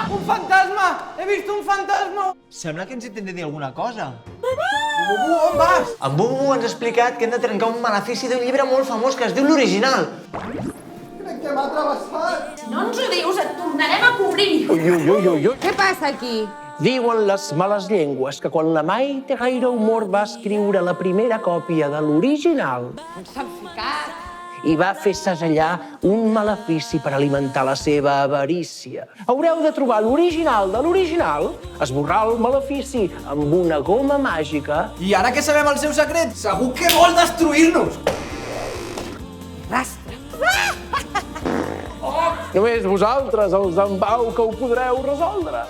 Un fantasma! He vist un fantasma! Sembla que ens intenta dir alguna cosa. Bubu, on vas? En Bubu ens ha explicat que hem de trencar un malefici d'un llibre molt famós que es diu L'Original. Crec que m'ha travessat. Si no ens ho dius, et tornarem a cobrir. Ui. Què passa aquí? Diuen les males llengües que quan la Maite Gaire Humor va escriure la primera còpia de l'original On s'han ficat? i va fer segellar un malefici per alimentar la seva avarícia. Haureu de trobar l'original de l'original, esborrar el malefici amb una goma màgica. I ara que sabem el seu secret, segur que vol destruir-nos! Rastre. Només vosaltres, els d'en Pau, que ho podreu resoldre.